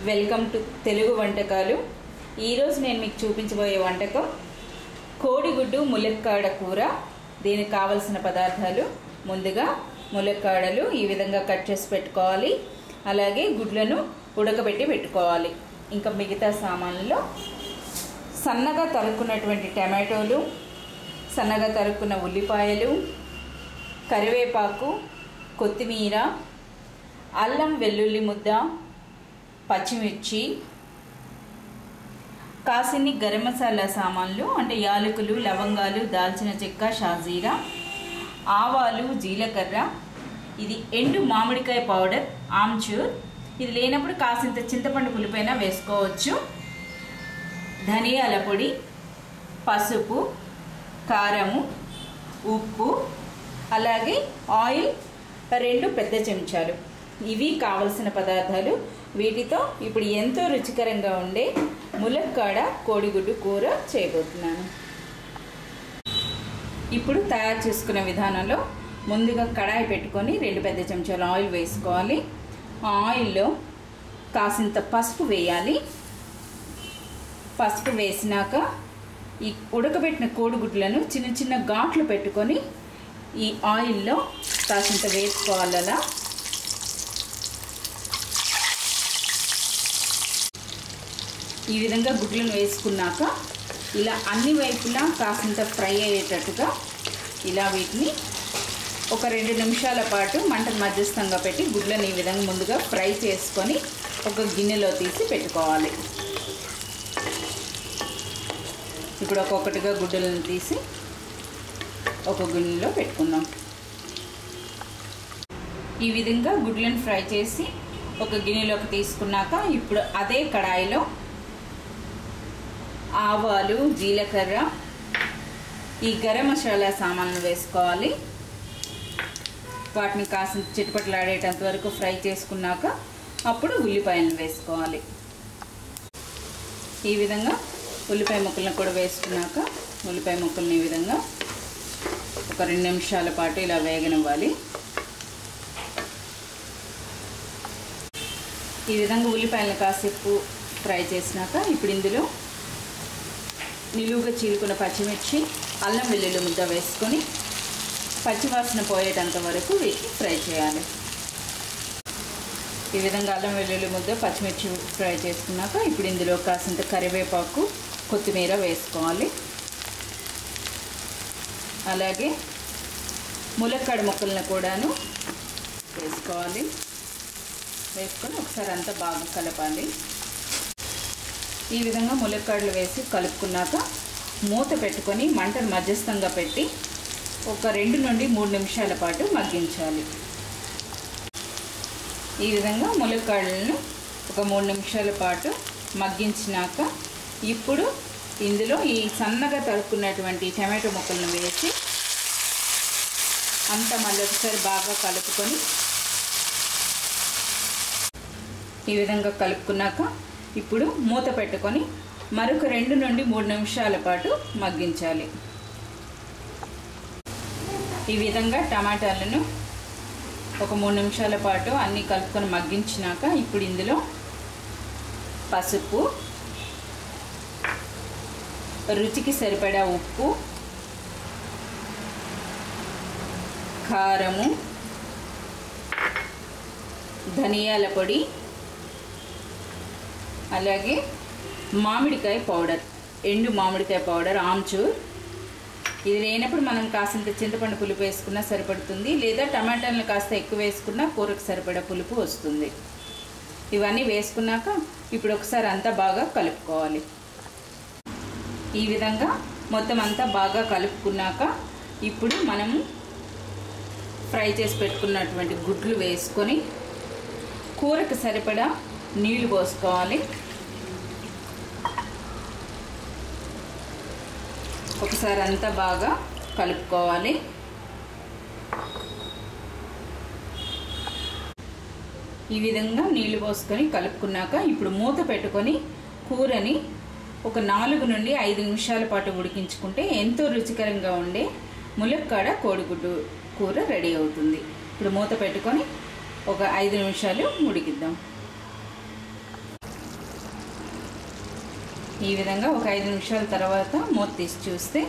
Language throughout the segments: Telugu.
వెల్కమ్ టు తెలుగు వంటకాలు. ఈరోజు నేను మీకు చూపించబోయే వంటకం కోడిగుడ్డు ములక్కాడ కూర. దీనికి కావలసిన పదార్థాలు: ముందుగా ములక్కాడలు ఈ విధంగా కట్ చేసి పెట్టుకోవాలి. అలాగే గుడ్లను ఉడకబెట్టి పెట్టుకోవాలి. ఇంకా మిగతా సామాన్లలో సన్నగా తరుక్కున్నటువంటి టమాటోలు, సన్నగా తరుక్కున్న ఉల్లిపాయలు, కరివేపాకు, కొత్తిమీర, అల్లం వెల్లుల్లి ముద్ద, పచ్చిమిర్చి, కాసిన్ని గరం మసాలా సామాన్లు అంటే యాలకులు, లవంగాలు, దాల్చిన చెక్క, షాజీరా, ఆవాలు, జీలకర్ర, ఇది ఎండు మామిడికాయ పౌడర్ ఆమ్చూర్. ఇది లేనప్పుడు కాసింత చింతపండు పులుపైన వేసుకోవచ్చు. ధనియాల పొడి, పసుపు, కారము, ఉప్పు, అలాగే ఆయిల్ 2 పెద్ద చెంచాలు. ఇవి కావలసిన పదార్థాలు. వీటితో ఇప్పుడు ఎంతో రుచికరంగా ఉండే ములక్కాడ కోడిగుడ్డు కూర చేయబోతున్నాను. ఇప్పుడు తయారు చేసుకునే విధానంలో ముందుగా కడాయి పెట్టుకొని 2 పెద్ద చెంచాలు ఆయిల్ వేసుకోవాలి. ఆ ఆయిల్లో కాసింత పసుపు వేయాలి. పసుపు వేసినాక ఈ ఉడకబెట్టిన కోడిగుడ్లను చిన్న చిన్న ఘాట్లు పెట్టుకొని ఈ ఆయిల్లో కాసింత వేసుకోవాలి. అలా ఈ విధంగా గుడ్లను వేసుకున్నాక ఇలా అన్ని వైపులా కాసింత ఫ్రై అయ్యేటట్టుగా ఇలా వీటిని ఒక 2 నిమిషాల పాటు మంటను మధ్యస్థంగా పెట్టి గుడ్లను ఈ విధంగా ముందుగా ఫ్రై చేసుకొని ఒక గిన్నెలో తీసి పెట్టుకోవాలి. ఇప్పుడు ఒక్కొక్కటిగా గుడ్డలను తీసి ఒక గిన్నెలో పెట్టుకుందాం. ఈ విధంగా గుడ్లను ఫ్రై చేసి ఒక గిన్నెలోకి తీసుకున్నాక ఇప్పుడు అదే కడాయిలో ఆవాలు, జీలకర్ర, ఈ గరం మసాలా సామాన్లు వేసుకోవాలి. వాటిని కాసింత చిటపటలాడేటంత వరకు ఫ్రై చేసుకున్నాక అప్పుడు ఉల్లిపాయలను వేసుకోవాలి. ఈ విధంగా ఉల్లిపాయ ముక్కలను కూడా వేసుకున్నాక ఉల్లిపాయ ముక్కల్ని ఈ విధంగా ఒక 2 నిమిషాల పాటు ఇలా వేగనివ్వాలి. ఈ విధంగా ఉల్లిపాయలను కాసేపు ఫ్రై చేసినాక ఇప్పుడు ఇందులో నిలువుగా చీలుకున్న పచ్చిమిర్చి, అల్లం వెల్లుల్లి ముద్ద వేసుకొని పచ్చివాసన పోయేటంత వరకు వీటిని ఫ్రై చేయాలి. ఈ విధంగా అల్లం వెల్లుల్లి ముద్ద, పచ్చిమిర్చి ఫ్రై చేసుకున్నాక ఇప్పుడు ఇందులో కాసింత కరివేపాకు, కొత్తిమీర వేసుకోవాలి. అలాగే ములక్కాడ ముక్కలను కూడాను వేసుకోవాలి. వేసుకొని ఒకసారి అంతా బాగా కలపాలి. ఈ విధంగా ములక్కాడలు వేసి కలుపుకున్నాక మూత పెట్టుకొని మంటను మధ్యస్థంగా పెట్టి ఒక 2 నుండి 3 నిమిషాల పాటు మగ్గించాలి. ఈ విధంగా ములక్కాడలను ఒక 3 నిమిషాల పాటు మగ్గించినాక ఇప్పుడు ఇందులో ఈ సన్నగా తరుక్కున్నటువంటి టమాటో ముక్కలను వేసి అంతా మళ్ళీ ఒకసారి బాగా కలుపుకొని ఈ విధంగా కలుపుకున్నాక ఇప్పుడు మూత పెట్టుకొని మరొక 2 నుండి 3 నిమిషాల పాటు మగ్గించాలి. ఈ విధంగా టమాటాలను ఒక 3 నిమిషాల పాటు అన్నీ కలుపుకొని మగ్గించినాక ఇప్పుడు ఇందులో పసుపు, రుచికి సరిపడా ఉప్పు, కారము, ధనియాల పొడి, అలాగే మామిడికాయ పౌడర్, ఎండు మామిడికాయ పౌడర్ ఆమ్చూర్. ఇది లేనప్పుడు మనం కాసింత చింతపండు పులుపు వేసుకున్నా సరిపడుతుంది. లేదా టమాటాలను కాస్త ఎక్కువ వేసుకున్నా కూరకు సరిపడా పులుపు వస్తుంది. ఇవన్నీ వేసుకున్నాక ఇప్పుడు ఒకసారి అంతా బాగా కలుపుకోవాలి. ఈ విధంగా మొత్తం అంతా బాగా కలుపుకున్నాక ఇప్పుడు మనము ఫ్రై చేసి పెట్టుకున్నటువంటి గుడ్లు వేసుకొని కూరకు సరిపడా నీళ్లు పోసుకోవాలి. ఒకసారి అంతా బాగా కలుపుకోవాలి. ఈ విధంగా నీళ్లు పోసుకొని కలుపుకున్నాక ఇప్పుడు మూత పెట్టుకొని కూరని ఒక 4 నుండి 5 నిమిషాల పాటు ఉడికించుకుంటే ఎంతో రుచికరంగా ఉండే ములక్కాడ కోడిగుడ్డు కూర రెడీ అవుతుంది. ఇప్పుడు మూత పెట్టుకొని ఒక 5 నిమిషాలు ఉడికిద్దాం. ఈ విధంగా ఒక 5 నిమిషాల తర్వాత మూత తీసి చూస్తే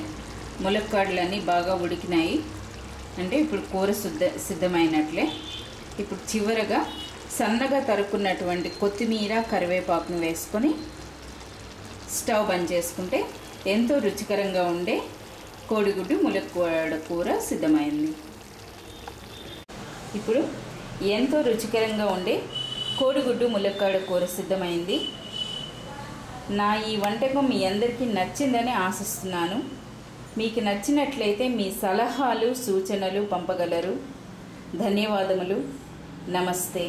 ములక్కాడలన్నీ బాగా ఉడికినాయి. అంటే ఇప్పుడు కూర సిద్ధమైనట్లే. ఇప్పుడు చివరగా సన్నగా తరుక్కున్నటువంటి కొత్తిమీర కరివేపాకును వేసుకొని స్టవ్ బంద్ చేసుకుంటే ఎంతో రుచికరంగా ఉండే కోడిగుడ్డు ములక్కాడ కూర సిద్ధమైంది. ఇప్పుడు ఎంతో రుచికరంగా ఉండే కోడిగుడ్డు ములక్కాడ కూర సిద్ధమైంది. నా ఈ వంటకం మీ అందరికీ నచ్చిందని ఆశిస్తున్నాను. మీకు నచ్చినట్లయితే మీ సలహాలు సూచనలు పంపగలరు. ధన్యవాదములు. నమస్తే.